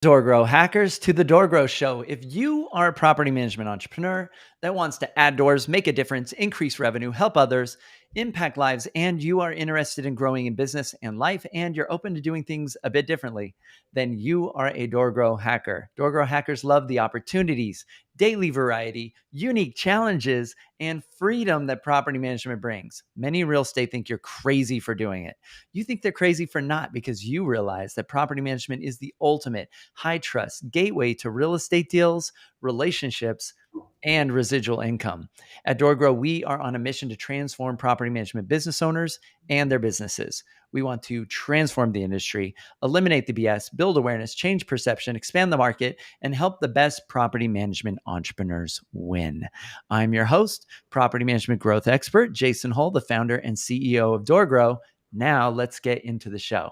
DoorGrow hackers to the DoorGrow show. If you are a property management entrepreneur that wants to add doors, make a difference, increase revenue, help others, impact lives, and you are interested in growing in business and life, and you're open to doing things a bit differently, then you are a DoorGrow hacker. DoorGrow hackers love the opportunities, daily variety, unique challenges, and freedom that property management brings. Many in real estate think you're crazy for doing it. You think they're crazy for not, because you realize that property management is the ultimate high trust gateway to real estate deals, relationships, and residual income. At DoorGrow, we are on a mission to transform property management business owners and their businesses. We want to transform the industry, eliminate the BS, build awareness, change perception, expand the market, and help the best property management entrepreneurs win. I'm your host, property management growth expert, Jason Hull, the founder and CEO of DoorGrow. Now let's get into the show.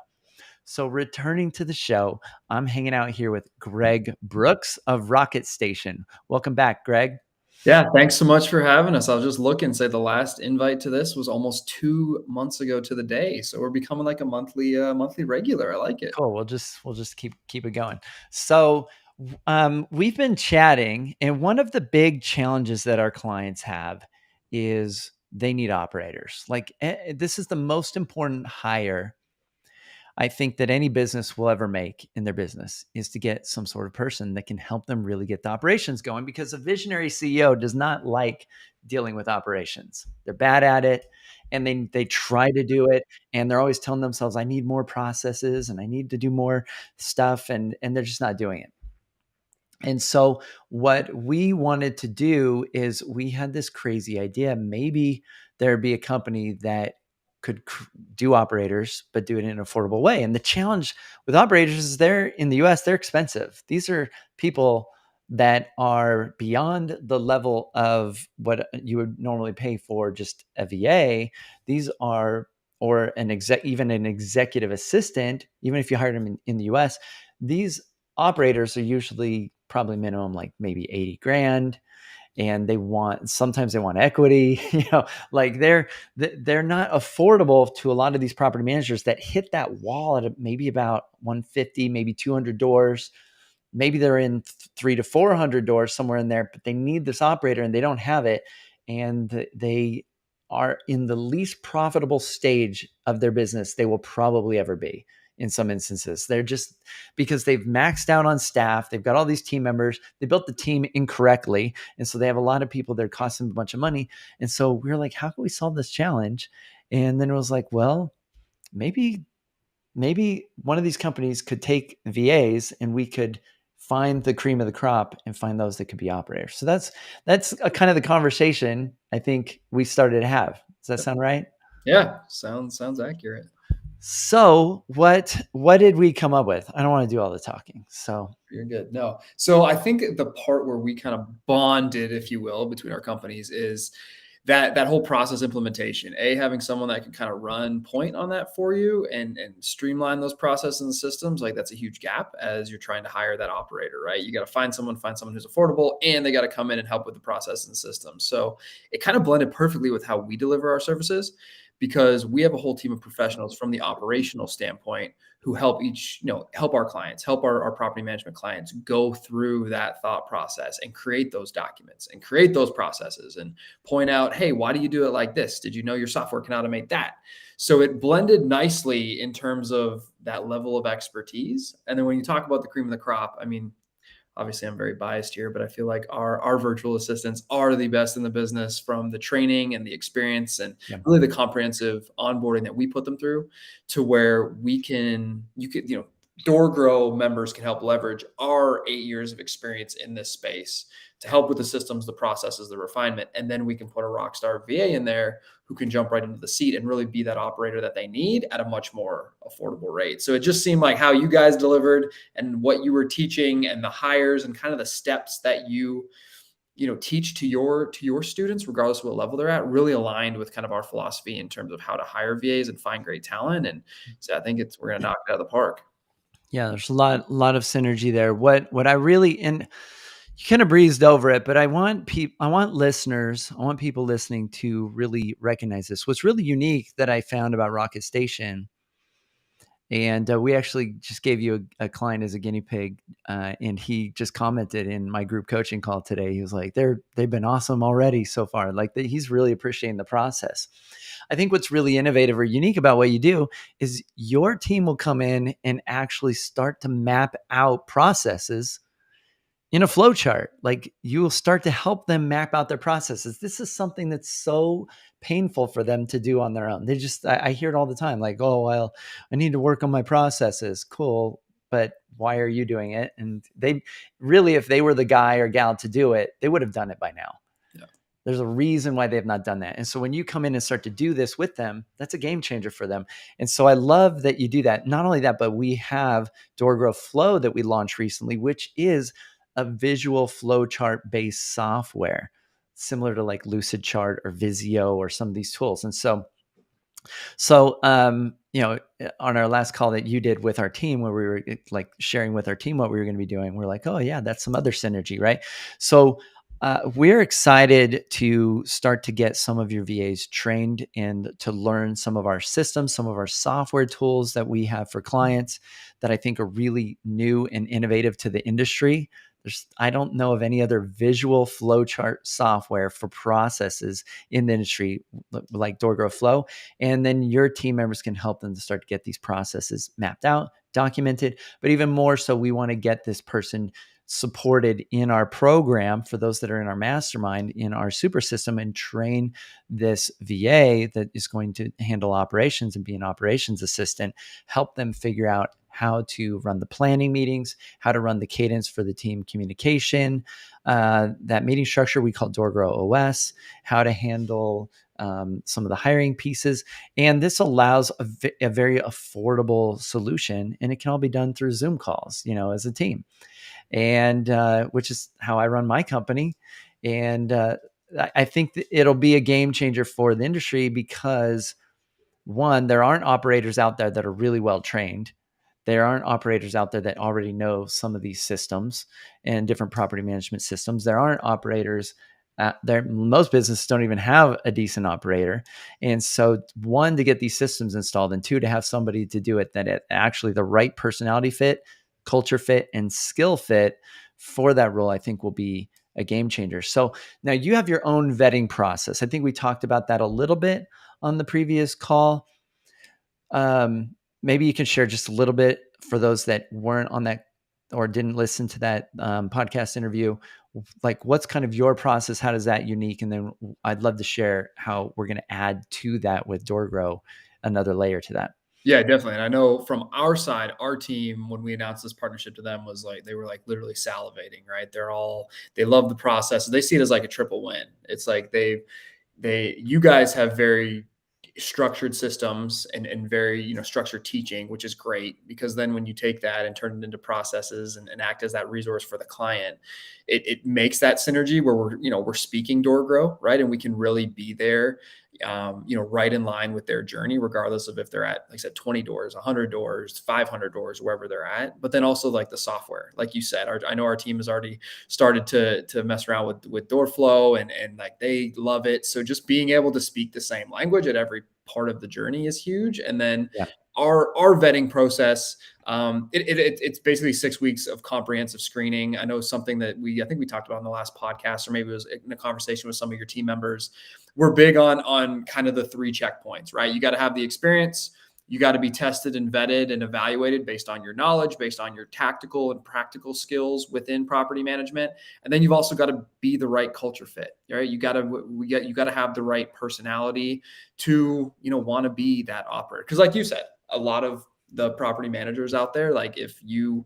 So, returning to the show, I'm hanging out here with Greg Brooks of Rocket Station. Welcome back, Greg. Yeah, thanks so much for having us. I was just looking, say the last invite to this was almost 2 months ago to the day. So we're becoming like a monthly regular. I like it. Cool. We'll just keep it going. So, we've been chatting, and one of the big challenges that our clients have is they need operators. Like, this is the most important hire I think that any business will ever make in their business, is to get some sort of person that can help them really get the operations going, because a visionary CEO does not like dealing with operations. They're bad at it, and they try to do it, and they're always telling themselves, I need more processes and I need to do more stuff, and they're just not doing it. And so what we wanted to do is, we had this crazy idea. Maybe there'd be a company that could do operators, but do it in an affordable way. And the challenge with operators is, they're in the US, they're expensive. These are people that are beyond the level of what you would normally pay for just a VA. These are, or even an executive assistant, even if you hired them in the US, these operators are usually probably minimum like maybe 80 grand, and sometimes they want equity. Like, they're not affordable to a lot of these property managers that hit that wall at maybe about 150, maybe 200 doors. Maybe they're in 300 to 400 doors, somewhere in there, but they need this operator and they don't have it. And they are in the least profitable stage of their business they will probably ever be. In some instances, they're just, because they've maxed out on staff, they've got all these team members, they built the team incorrectly, and so they have a lot of people that are costing them a bunch of money. And so we were like, how can we solve this challenge? And then it was like, well, maybe one of these companies could take VAs, and we could find the cream of the crop and find those that could be operators. So that's a kind of the conversation I think we started to have. Does that sound right? Yeah, sounds accurate. So what did we come up with? I don't want to do all the talking. So You're good. No. So I think the part where we kind of bonded, if you will, between our companies is that whole process implementation. Having someone that can kind of run point on that for you and streamline those processes and systems, like that's a huge gap as you're trying to hire that operator, right? You got to find someone who's affordable, and they got to come in and help with the process and systems. So it kind of blended perfectly with how we deliver our services, because we have a whole team of professionals from the operational standpoint who help help our clients, help our property management clients go through that thought process and create those documents and create those processes and point out, hey, why do you do it like this? Did you know your software can automate that? So it blended nicely in terms of that level of expertise. And then when you talk about the cream of the crop, I mean, obviously I'm very biased here, but I feel like our virtual assistants are the best in the business, from the training and the experience and really the comprehensive onboarding that we put them through, to where DoorGrow members can help leverage our 8 years of experience in this space to help with the systems, the processes, the refinement. And then we can put a rock star VA in there who can jump right into the seat and really be that operator that they need at a much more affordable rate. So it just seemed like how you guys delivered and what you were teaching and the hires and kind of the steps that you teach to your students, regardless of what level they're at, really aligned with kind of our philosophy in terms of how to hire VAs and find great talent. And so I think we're going to knock it out of the park. yeah, there's a lot of synergy there. What I really, and you kind of breezed over it, but I want listeners, I want people listening to really recognize this. What's really unique that I found about Rocket Station And we actually just gave you a client as a guinea pig, and he just commented in my group coaching call today. He was like, they've been awesome already so far. Like he's really appreciating the process. I think what's really innovative or unique about what you do is your team will come in and actually start to map out processes in a flow chart. Like you will start to help them map out their processes. This is something that's so painful for them to do on their own. They just, I hear it all the time, like, oh, well, I need to work on my processes. Cool. But why are you doing it? And they really, if they were the guy or gal to do it, they would have done it by now. Yeah. There's a reason why they have not done that. And so when you come in and start to do this with them, that's a game changer for them. And so I love that you do that. Not only that, but we have DoorGrow Flow that we launched recently, which is a visual flowchart based software, similar to like Lucidchart or Visio or some of these tools. And so, on our last call that you did with our team, where we were like sharing with our team what we were going to be doing, we're like, oh yeah, that's some other synergy, right? So we're excited to start to get some of your VAs trained and to learn some of our systems, some of our software tools that we have for clients that I think are really new and innovative to the industry. I don't know of any other visual flowchart software for processes in the industry like DoorGrow Flow. And then your team members can help them to start to get these processes mapped out, documented. But even more so, we want to get this person supported in our program for those that are in our mastermind in our super system and train this VA that is going to handle operations and be an operations assistant, help them figure out how to run the planning meetings, how to run the cadence for the team communication, that meeting structure we call DoorGrow OS, how to handle some of the hiring pieces. And this allows a very affordable solution, and it can all be done through Zoom calls, as a team. And which is how I run my company. And I think that it'll be a game changer for the industry because, one, there aren't operators out there that are really well trained. There aren't operators out there that already know some of these systems and different property management systems. There aren't operators there. Most businesses don't even have a decent operator. And so, one, to get these systems installed, and two, to have somebody to do it that it actually the right personality fit, culture fit, and skill fit for that role, I think will be a game changer. So now you have your own vetting process. I think we talked about that a little bit on the previous call. Maybe you can share just a little bit for those that weren't on that or didn't listen to that podcast interview. Like, what's kind of your process? How does that unique? And then I'd love to share how we're going to add to that with DoorGrow, another layer to that. Yeah, definitely. And I know from our side, our team, when we announced this partnership to them, was like they were like literally salivating, right? They love the process. They see it as like a triple win. It's like you guys have very structured systems and very, structured teaching, which is great because then when you take that and turn it into processes and act as that resource for the client, it makes that synergy where we're speaking DoorGrow, right? And we can really be there, right in line with their journey, regardless of if they're at, like I said, 20 doors, 100 doors, 500 doors, wherever they're at. But then also like the software, like you said, I know our team has already started to mess around with DoorFlow and like they love it. So just being able to speak the same language at every part of the journey is huge. And then Yeah. our vetting process, it's basically 6 weeks of comprehensive screening. I know something that I think we talked about in the last podcast, or maybe it was in a conversation with some of your team members. We're big on kind of the 3 checkpoints, right? You got to have the experience. You got to be tested and vetted and evaluated based on your knowledge, based on your tactical and practical skills within property management. And then you've also got to be the right culture fit, right? You got to have the right personality to, want to be that operator. Because like you said, a lot of the property managers out there, like if you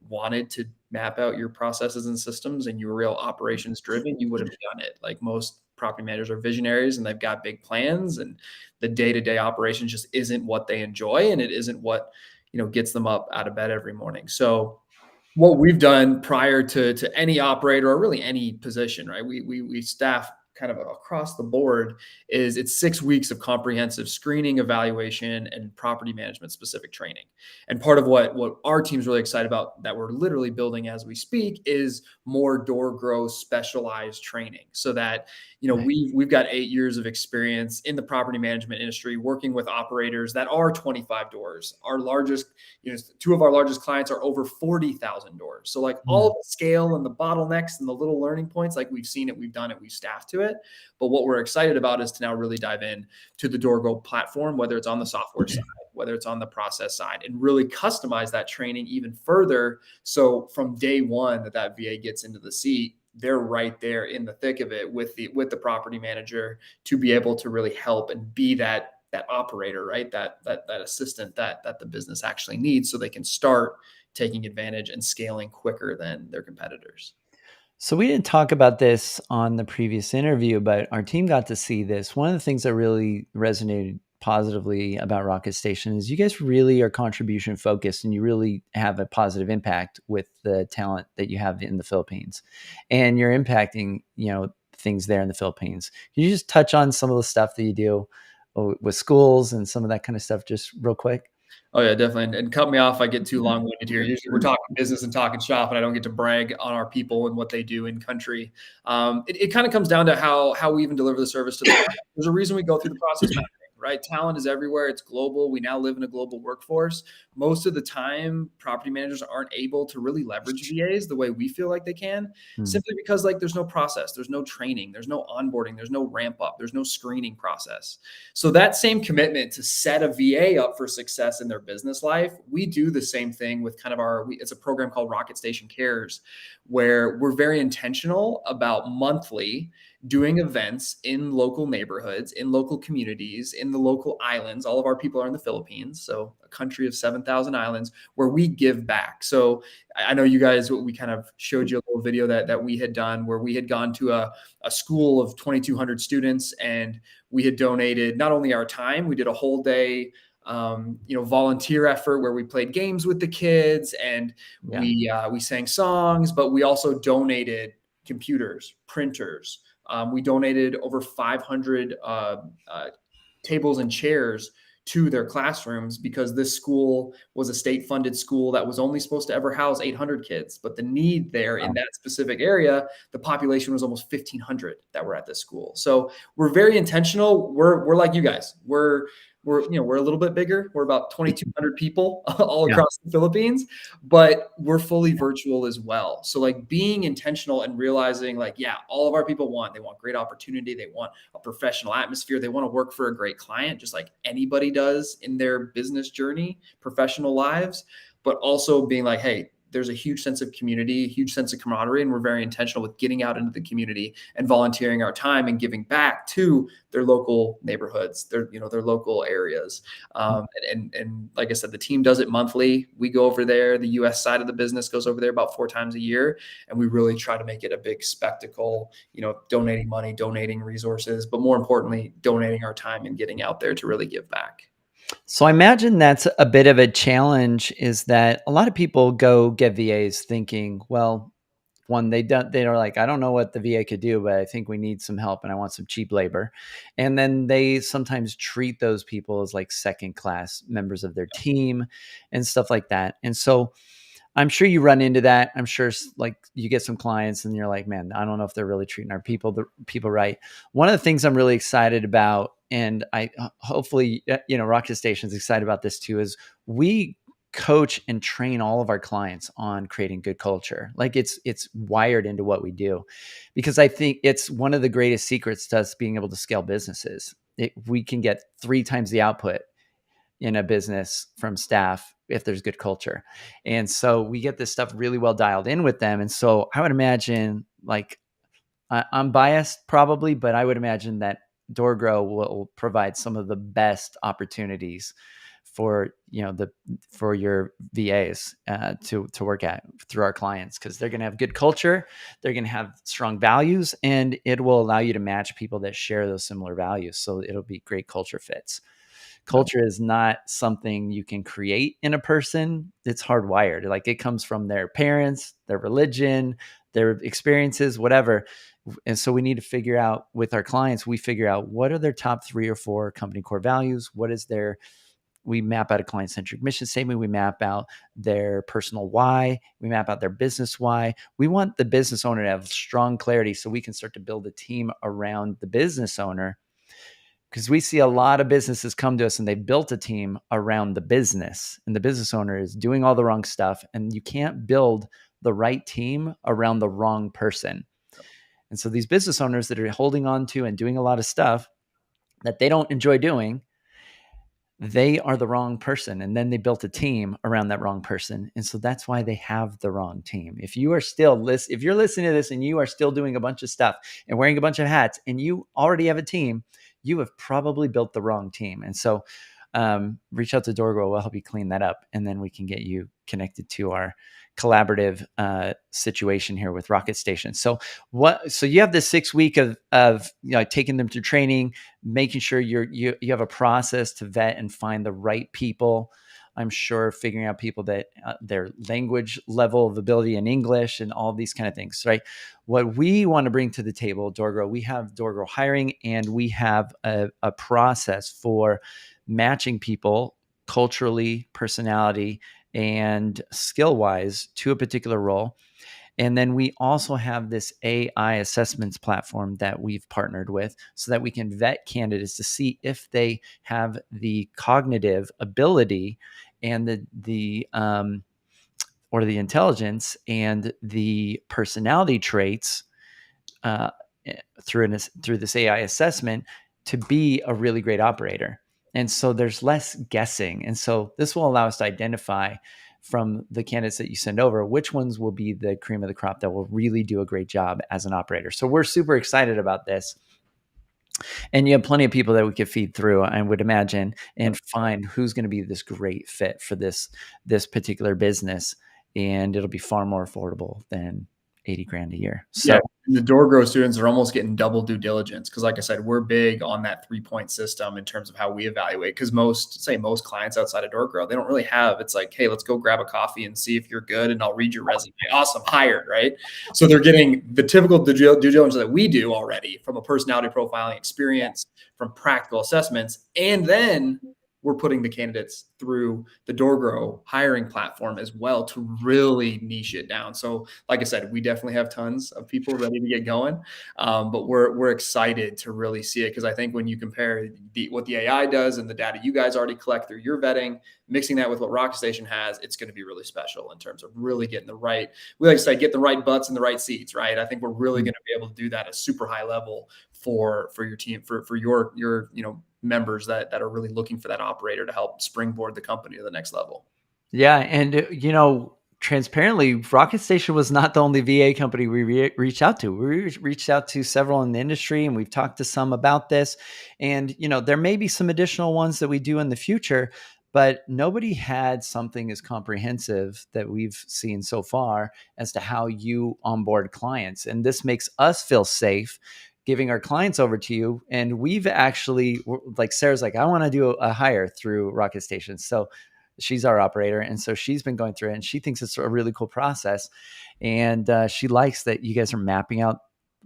wanted to map out your processes and systems and you were real operations driven, you would have done it. Like most property managers are visionaries and they've got big plans, and the day-to-day operations just isn't what they enjoy, and it isn't what gets them up out of bed every morning. So what we've done prior to any operator or really any position, right? We staff kind of across the board is it's 6 weeks of comprehensive screening, evaluation, and property management specific training. And part of what our team's really excited about that we're literally building as we speak is more DoorGrow specialized training, so that Right. we've got 8 years of experience in the property management industry working with operators that are 25 doors. Our largest, two of our largest clients are over 40,000 doors. So like all Mm. the scale and the bottlenecks and the little learning points, like we've seen it, we've done it, we've staffed to it. But what we're excited about is to now really dive in to the DoorGo platform, whether it's on the software side, whether it's on the process side, and really customize that training even further. So from day one that VA gets into the seat, they're right there in the thick of it with the property manager to be able to really help and be that operator, right? That assistant that the business actually needs, so they can start taking advantage and scaling quicker than their competitors. So we didn't talk about this on the previous interview, but our team got to see this. One of the things that really resonated positively about Rocket Station is you guys really are contribution focused and you really have a positive impact with the talent that you have in the Philippines. And you're impacting, things there in the Philippines. Can you just touch on some of the stuff that you do with schools and some of that kind of stuff just real quick? Oh yeah, definitely. And cut me off if I get too long-winded here. Usually we're talking business and talking shop, and I don't get to brag on our people and what they do in country. It kind of comes down to how we even deliver the service to the client. There's a reason we go through the process mapping, right? Talent is everywhere. It's global. We now live in a global workforce. Most of the time, property managers aren't able to really leverage VAs the way we feel like they can, Hmm. simply because like there's no process, there's no training, there's no onboarding, there's no ramp up, there's no screening process. So that same commitment to set a VA up for success in their business life, we do the same thing with kind of it's a program called Rocket Station Cares, where we're very intentional about monthly doing events in local neighborhoods, in local communities, in the local islands. All of our people are in the Philippines, so a country of 7,000 islands where we give back. So I know you guys, we kind of showed you a little video that we had done where we had gone to a school of 2,200 students, and we had donated not only our time, we did a whole day volunteer effort where we played games with the kids, and Yeah. we sang songs, but we also donated computers, printers. We donated over 500 tables and chairs to their classrooms, because this school was a state funded school that was only supposed to ever house 800 kids. But the need there in Wow. that specific area, the population was almost 1,500 that were at this school. So we're very intentional. We're like you guys. We're a little bit bigger. We're about 2,200 people all Yeah. across the Philippines, but we're fully virtual as well. So like being intentional and realizing like, yeah, all of our people they want great opportunity. They want a professional atmosphere. They want to work for a great client, just like anybody does in their business journey, professional lives, but also being like, hey, there's a huge sense of community, a huge sense of camaraderie, and we're very intentional with getting out into the community and volunteering our time and giving back to their local neighborhoods, their local areas. And like I said, the team does it monthly. We go over there. The U.S. side of the business goes over there about 4 times a year, and we really try to make it a big spectacle. Donating money, donating resources, but more importantly, donating our time and getting out there to really give back. So I imagine that's a bit of a challenge is that a lot of people go get VAs thinking, well, one, they're like, I don't know what the VA could do, but I think we need some help and I want some cheap labor. And then they sometimes treat those people as like second class members of their team and stuff like that. And so I'm sure you run into that. I'm sure like you get some clients and you're like, man, I don't know if they're really treating our people right. One of the things I'm really excited about, and I hopefully Rocket Station's excited about this too, is we coach and train all of our clients on creating good culture. Like it's wired into what we do, because I think it's one of the greatest secrets to us being able to scale businesses. We can get 3 times the output in a business from staff if there's good culture. And so we get this stuff really well dialed in with them. And so I would imagine, like, I'm biased probably, but I would imagine that DoorGrow will provide some of the best opportunities for for your VAs to work at through our clients, because they're going to have good culture, they're going to have strong values, and it will allow you to match people that share those similar values. So it'll be great culture fits. Culture is not something you can create in a person. It's hardwired. Like it comes from their parents, their religion, their experiences, whatever. And so we need to figure out with our clients, we figure out what are their top 3 or 4 company core values. What is their, we map out a client-centric mission statement. We map out their personal why. We map out their business why. We want the business owner to have strong clarity so we can start to build a team around the business owner, because we see a lot of businesses come to us and they've built a team around the business, and the business owner is doing all the wrong stuff, and you can't build the right team around the wrong person. And so these business owners that are holding on to and doing a lot of stuff that they don't enjoy doing, they are the wrong person. And then they built a team around that wrong person. And so that's why they have the wrong team. If you are still if you're listening to this and you are still doing a bunch of stuff and wearing a bunch of hats and you already have a team, you have probably built the wrong team. And so reach out to DoorGrow. We'll help you clean that up. And then we can get you connected to our collaborative situation here with Rocket Station. So you have this 6 week of taking them through training, making sure you have a process to vet and find the right people. I'm sure figuring out people that their language level of ability in English and all these kind of things, right? What we want to bring to the table, DoorGrow, we have DoorGrow hiring, and we have a process for matching people culturally, personality, and skill wise to a particular role. And then we also have this AI assessments platform that we've partnered with so that we can vet candidates to see if they have the cognitive ability and the or the intelligence and the personality traits uh, through this AI assessment to be a really great operator. And so there's less guessing. And so this will allow us to identify from the candidates that you send over which ones will be the cream of the crop that will really do a great job as an operator. So we're super excited about this. And you have plenty of people that we could feed through, I would imagine, and find who's going to be this great fit for this particular business. And it'll be far more affordable than 80 grand a year. So Yeah, the DoorGrow students are almost getting double due diligence because, like I said, we're big on that 3-point system in terms of how we evaluate. Because most clients outside of DoorGrow, they don't really have. It's like, hey, let's go grab a coffee and see if you're good, and I'll read your resume. Awesome, hired, right? So they're getting the typical due diligence that we do already, from a personality profiling experience, from practical assessments, and then we're putting the candidates through the DoorGrow hiring platform as well to really niche it down. So, like I said, we definitely have tons of people ready to get going, but we're excited to really see it, because I think when you compare what the AI does and the data you guys already collect through your vetting, mixing that with what Rocket Station has, it's going to be really special in terms of really getting the right. We like to say, get the right butts in the right seats, right? I think we're really going to be able to do that at a super high level for your team, for your members that are really looking for that operator to help springboard the company to the next level. Yeah. And, transparently, Rocket Station was not the only VA company we reached out to. We reached out to several in the industry, and we've talked to some about this. And, there may be some additional ones that we do in the future, but nobody had something as comprehensive that we've seen so far as to how you onboard clients. And this makes us feel safe giving our clients over to you. And we've actually, like Sarah's like, I want to do a hire through Rocket Station. So she's our operator. And so she's been going through it, and she thinks it's a really cool process. And she likes that you guys are mapping out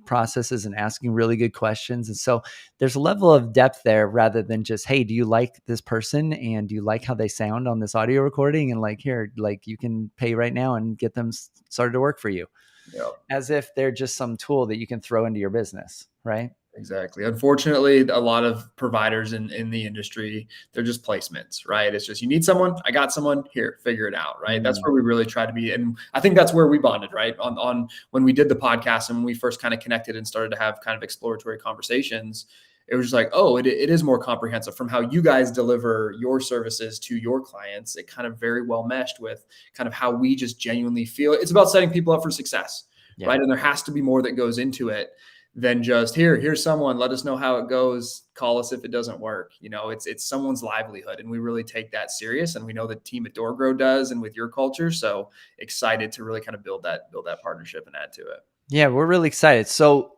processes and asking really good questions. And so there's a level of depth there rather than just, hey, do you like this person? And do you like how they sound on this audio recording? And like, here, like you can pay right now and get them started to work for you. Yeah. As if they're just some tool that you can throw into your business, right? Exactly. Unfortunately, a lot of providers in the industry, they're just placements, right? It's just, you need someone, I got someone, here, figure it out, right? That's where we really try to be. And I think that's where we bonded, right? On when we did the podcast and when we first kind of connected and started to have kind of exploratory conversations, it was just like, oh, it is more comprehensive from how you guys deliver your services to your clients. It kind of very well meshed with kind of how we just genuinely feel. It's about setting people up for success, right? And there has to be more that goes into it than just here's someone, let us know how it goes, call us if it doesn't work. It's someone's livelihood, and we really take that serious, and we know the team at DoorGrow does, and with your culture. So excited to really kind of build that partnership and add to it. Yeah, we're really excited. So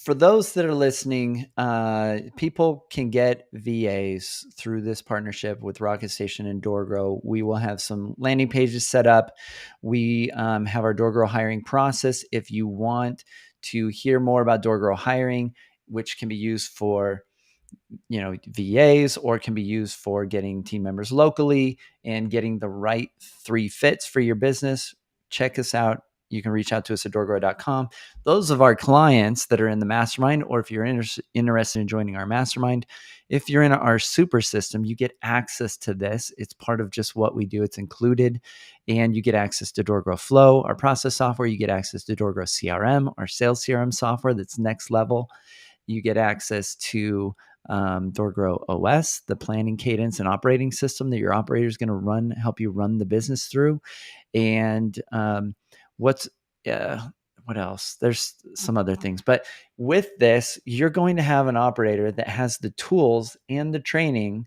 for those that are listening, people can get VAs through this partnership with Rocket Station and DoorGrow. We will have some landing pages set up. We have our DoorGrow hiring process. If you want to hear more about DoorGrow hiring, which can be used for VAs, or it can be used for getting team members locally and getting the right 3 fits for your business, check us out. You can reach out to us at doorgrow.com. Those of our clients that are in the mastermind, or if you're interested in joining our mastermind, if you're in our super system, you get access to this. It's part of just what we do. It's included, and you get access to DoorGrow Flow, our process software. You get access to DoorGrow CRM, our sales CRM software that's next level. You get access to DoorGrow OS, the planning cadence and operating system that your operator is going to help you run the business through. And what's what else? There's some other things, but with this, you're going to have an operator that has the tools and the training,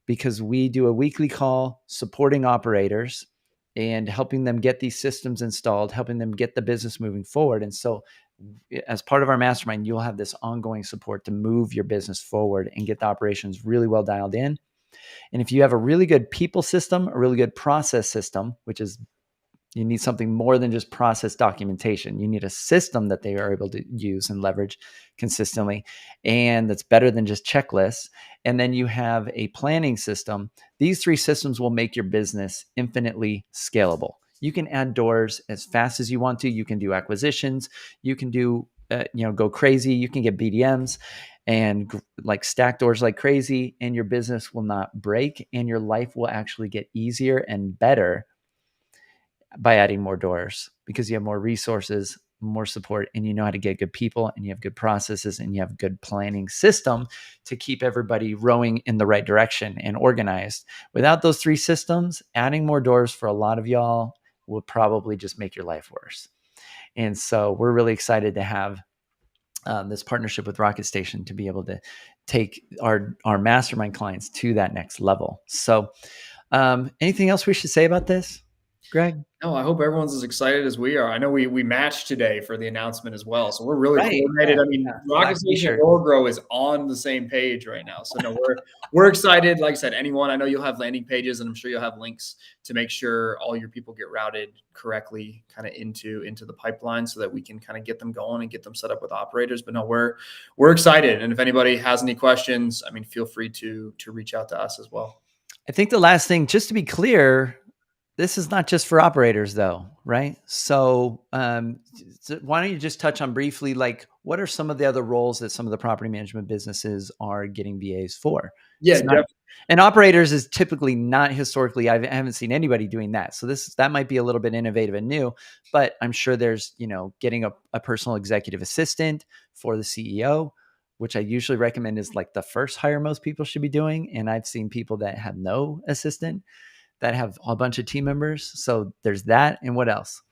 because we do a weekly call supporting operators and helping them get these systems installed, helping them get the business moving forward. And so as part of our mastermind, you'll have this ongoing support to move your business forward and get the operations really well dialed in. And if you have a really good people system, a really good process system, which is, you need something more than just process documentation. You need a system that they are able to use and leverage consistently, and that's better than just checklists. And then you have a planning system. These 3 systems will make your business infinitely scalable. You can add doors as fast as you want to. You can do acquisitions. You can do, go crazy. You can get BDMs and like stack doors like crazy, and your business will not break, and your life will actually get easier and better by adding more doors, because you have more resources, more support, and you know how to get good people, and you have good processes, and you have a good planning system to keep everybody rowing in the right direction and organized. Without those 3 systems, adding more doors for a lot of y'all will probably just make your life worse. And so we're really excited to have this partnership with Rocket Station to be able to take our mastermind clients to that next level. So anything else we should say about this, Greg? No, I hope everyone's as excited as we are. I know we matched today for the announcement as well, so we're really Right. coordinated. I Yeah. mean, Rocket Black Station and t-shirt. DoorGrow is on the same page right now. So no, we're excited. Like I said, anyone, I know you'll have landing pages, and I'm sure you'll have links to make sure all your people get routed correctly, kind of into the pipeline, so that we can kind of get them going and get them set up with operators. But no, we're excited, and if anybody has any questions, I mean, feel free to reach out to us as well. I think the last thing, just to be clear, this is not just for operators though, right? So why don't you just touch on briefly, like, what are some of the other roles that some of the property management businesses are getting VAs for? Yeah, It's not, definitely. and operators is typically not historically, I haven't seen anybody doing that. So that might be a little bit innovative and new, but I'm sure there's, getting a personal executive assistant for the CEO, which I usually recommend is like the first hire most people should be doing. And I've seen people that have no assistant that have a bunch of team members. So there's that. And what else?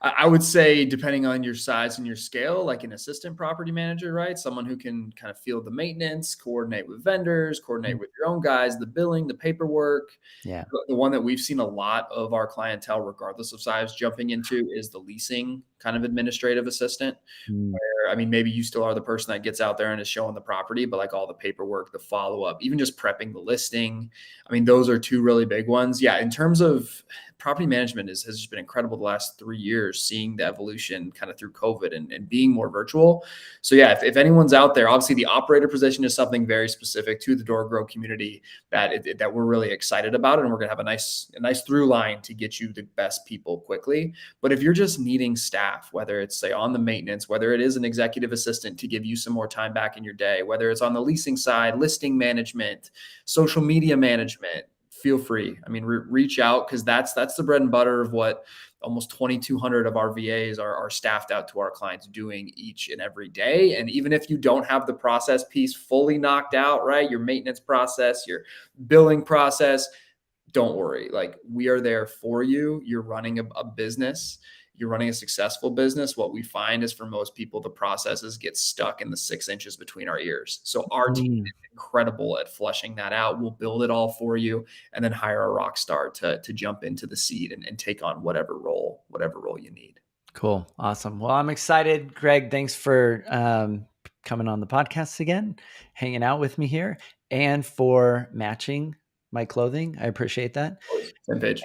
I would say, depending on your size and your scale, like an assistant property manager, right? Someone who can kind of field the maintenance, coordinate with vendors, coordinate with your own guys, the billing, the paperwork. Yeah. The one that we've seen a lot of our clientele, regardless of size, jumping into is the leasing kind of administrative assistant. Mm. I mean, maybe you still are the person that gets out there and is showing the property, but like all the paperwork, the follow up, even just prepping the listing. I mean, those are 2 really big ones. Yeah. In terms of property management has just been incredible the last 3 years, seeing the evolution kind of through COVID and being more virtual. So yeah, if anyone's out there, obviously the operator position is something very specific to the DoorGrow community that we're really excited about. And we're going to have a nice through line to get you the best people quickly. But if you're just needing staff, whether it's say on the maintenance, whether it is an executive assistant to give you some more time back in your day, whether it's on the leasing side, listing management, social media management, feel free. I mean, reach out, because that's the bread and butter of what almost 2,200 of our VAs are staffed out to our clients doing each and every day. And even if you don't have the process piece fully knocked out, right, your maintenance process, your billing process, don't worry. Like, we are there for you. You're running a business. You're running a successful business. What we find is, for most people, the processes get stuck in the 6 inches between our ears. So our team Mm. is incredible at flushing that out. We'll build it all for you, and then hire a rock star to jump into the seat and take on whatever role you need. Cool. Awesome. Well, I'm excited, Greg. Thanks for coming on the podcast again, hanging out with me here, and for matching my clothing. I appreciate that. Same page.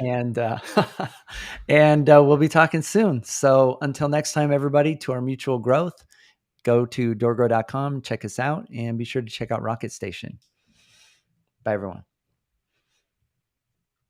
And we'll be talking soon. So until next time, everybody, to our mutual growth, go to doorgrow.com, check us out, and be sure to check out Rocket Station. Bye, everyone.